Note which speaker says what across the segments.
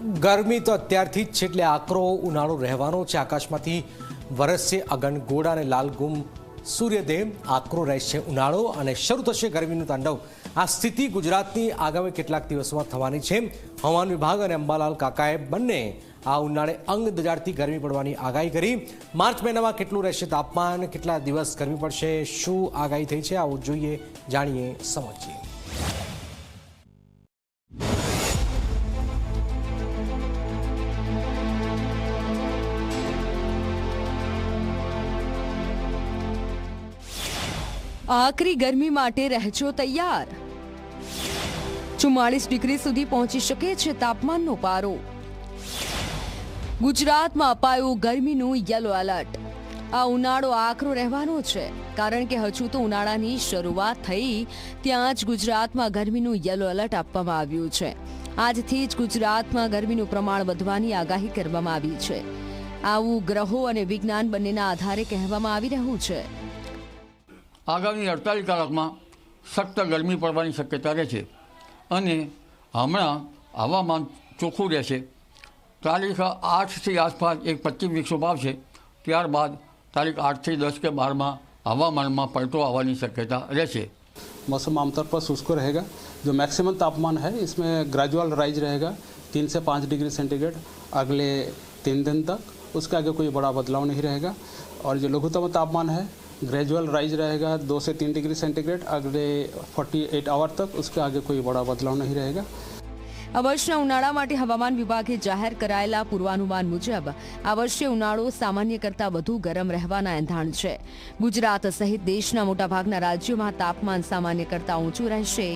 Speaker 1: ગરમી તો અત્યારથી જ છે એટલે આકરો ઉનાળો રહેવાનો છે। આકાશમાંથી વરસશે અગનગોળા અને લાલગુમ સૂર્યદેવ। આકરો રહેશે ઉનાળો અને શરૂ થશે ગરમીનું તાંડવ। આ સ્થિતિ ગુજરાતની આગામી કેટલાક દિવસોમાં થવાની છે। હવામાન વિભાગ અને અંબાલાલ કાકાએ બંને આ ઉનાળે અંગ દજાડતી ગરમી પડવાની આગાહી કરી। માર્ચ મહિનામાં કેટલું રહેશે તાપમાન, કેટલા દિવસ ગરમી પડશે, શું આગાહી થઈ છે, આવું જોઈએ, જાણીએ, સમજીએ।
Speaker 2: આકરી ગરમી માટે રહેજો તૈયાર। 44 ડિગ્રી સુધી પહોંચી શકે છે તાપમાનનો પારો। ગુજરાતમાં અપાયું ગરમીનું યલો એલર્ટ। આ ઉનાળો આકરો રહેવાનો છે કારણ કે હજુ તો ઉનાળાની શરૂઆત થઈ ત્યાં જ ગુજરાતમાં ગરમીનું યલો એલર્ટ આપવામાં આવ્યું છે। આજથી જ ગુજરાતમાં ગરમીનું પ્રમાણ વધવાની આગાહી કરવામાં આવી છે। આવું ગ્રહો અને વિજ્ઞાન બંનેના આધારે કહેવામાં આવી રહ્યું છે।
Speaker 3: આગામી 48 કલાકમાં સખ્ત ગરમી પડવાની શક્યતા રહે છે અને હમણાં હવામાન ચોખ્ખું રહેશે। તારીખ 8થી આસપાસ એક 25 વિક્ષોભ આવશે, ત્યારબાદ તારીખ 8થી 10 કે 12માં હવામાનમાં પલટો આવવાની શક્યતા રહેશે।
Speaker 4: मौसम आमतौर पर शुष्क रहेगा। जो मैक्सिमम तापमान है इसमें ग्रेजुअल राइज रहेगा 3 से 5 डिग्री सेंटीग्रेड अगले 3 दिन तक। उसके आगे कोई बड़ा बदलाव नहीं रहेगा। और जो लघुत्तम तापमान है ग्रेजुअल राइज रहेगा 2 से 3 डिग्री सेंटीग्रेड अगले 48 आवर तक। उसके आगे कोई बड़ा बदलाव नहीं रहेगा।
Speaker 2: આ વર્ષના ઉનાળા માટે હવામાન વિભાગે જાહેર કરાયેલા પૂર્વાનુમાન મુજબ આ વર્ષે ઉનાળો સામાન્ય કરતાં વધુ ગરમ રહેવાના એંધાણ છે। ગુજરાત સહિત દેશના મોટાભાગના રાજ્યોમાં તાપમાન સામાન્ય કરતાં ઊંચું રહેશે।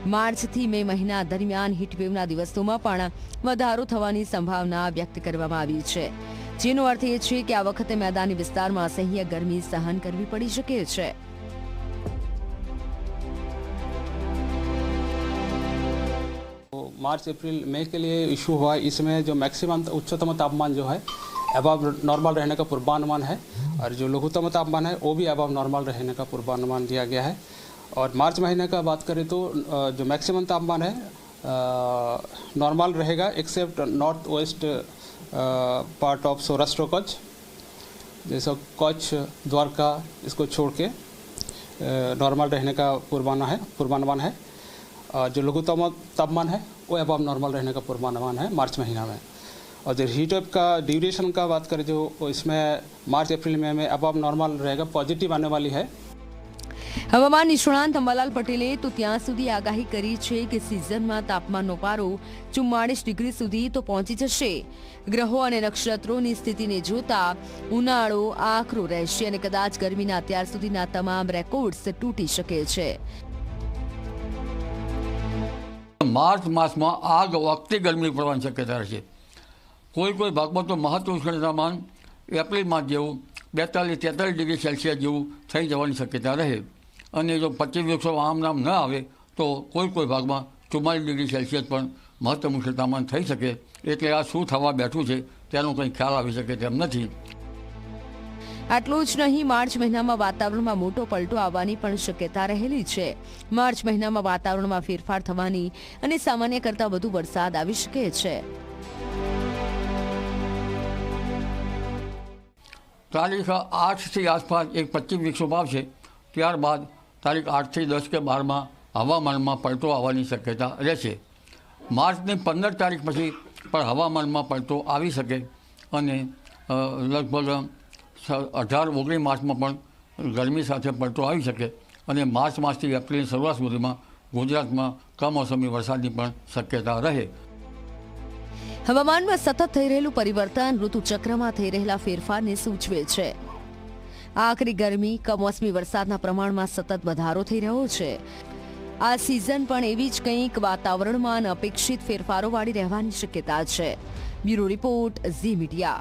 Speaker 2: માર્ચથી મે મહિના દરમિયાન હીટવેવના દિવસોમાં પણ વધારો થવાની સંભાવના વ્યક્ત કરવામાં આવી છે, જેનો અર્થ એ છે કે આ વખતે મેદાની વિસ્તારમાં અસહ્ય ગરમી સહન કરવી પડી શકે છે।
Speaker 4: मार्च अप्रैल मई के लिए इशू हुआ है। इसमें जो मैक्सिमम उच्चतम तापमान जो है अबव नॉर्मल रहने का पूर्वानुमान है और जो लघुत्तम तापमान है वो भी अबव नॉर्मल रहने का पूर्वानुमान दिया गया है। और मार्च महीने का बात करें तो जो मैक्सिमम तापमान है नॉर्मल रहेगा except north west part of Saurashtra Kutch, जैसा कच्छ द्वारका, इसको छोड़ के नॉर्मल रहने का पूर्वानुमान है। जो लघुत्तम तापमान है वो अबव नॉर्मल रहने का पूर्वानुमान है मार्च महीना में। और जो हीट वेव का ड्यूरेशन का बात करें जो इसमें मार्च अप्रैल में अबव नॉर्मल रहेगा, पॉजिटिव आने वाली है।
Speaker 2: હવામાન નિષ્ણાંત અંબાલાલ પટેલે તો ત્યાં સુધી આગાહી કરી છે કે સિઝનમાં તાપમાનનો પારો 44 ડિગ્રી સુધી તો પહોંચી જશે। ગ્રહો અને નક્ષત્રોની સ્થિતિને જોતા ઉનાળો આકરો રહેશે અને કદાચ ગરમીના અત્યાર સુધીના તમામ રેકોર્ડ્સ તૂટી શકે છે।
Speaker 3: માર્ચ માસમાં આગ વખતે ગરમી પડવાની શક્યતા રહેશે। કોઈ ભાગમાં તો મહત્તમ ઉષ્ણતામાન એપ્રિલમાં જેવું 42-43 ડિગ્રી સેલ્સિયસ જેવું થઈ જવાની શક્યતા રહે અને જો 25 વિક્ષોભ આમ નામ ન આવે તો કોઈ ભાગમાં 44 ડિગ્રી સેલ્સિયસ પણ મહત્તમ ઉષ્ણતામાન થઈ શકે। એટલે આ શું થવા બેઠું છે તેનો કંઈ ખ્યાલ આવી શકે તેમ નથી।
Speaker 2: આટલું જ નહીં, માર્ચ મહિનામાં વાતાવરણમાં મોટો પલટો આવવાની પણ શક્યતા રહેલી છે। માર્ચ મહિનામાં વાતાવરણમાં ફેરફાર થવાની અને સામાન્ય કરતાં વધુ વરસાદ આવી શકે છે।
Speaker 3: તારીખ 8થી આસપાસ એક 25 વિક્ષોભ આવશે, ત્યારબાદ તારીખ 8થી 10 કે 12માં હવામાનમાં પલટો આવવાની શક્યતા રહેશે। માર્ચની 15 તારીખ પછી પણ હવામાનમાં પલટો આવી શકે અને લગભગ 18-19 માર્ચમાં પણ ગરમી સાથે પલટો આવી શકે અને માર્ચ માસથી એપ્રિલની શરૂઆત સુધીમાં ગુજરાતમાં કમોસમી વરસાદની પણ શક્યતા રહે।
Speaker 2: હવામાનમાં સતત થઈ રહેલું પરિવર્તન ઋતુચક્રમાં થઈ રહેલા ફેરફારને સૂચવે છે। આકરી ગરમી, કમોસમી વરસાદના પ્રમાણમાં સતત વધારો થઈ રહ્યો છે। આ સિઝન પણ એવી જ કંઈક વાતાવરણમાં અનપેક્ષિત ફેરફારોવાળી રહેવાની શક્યતા છે। Bureau report, Zee media.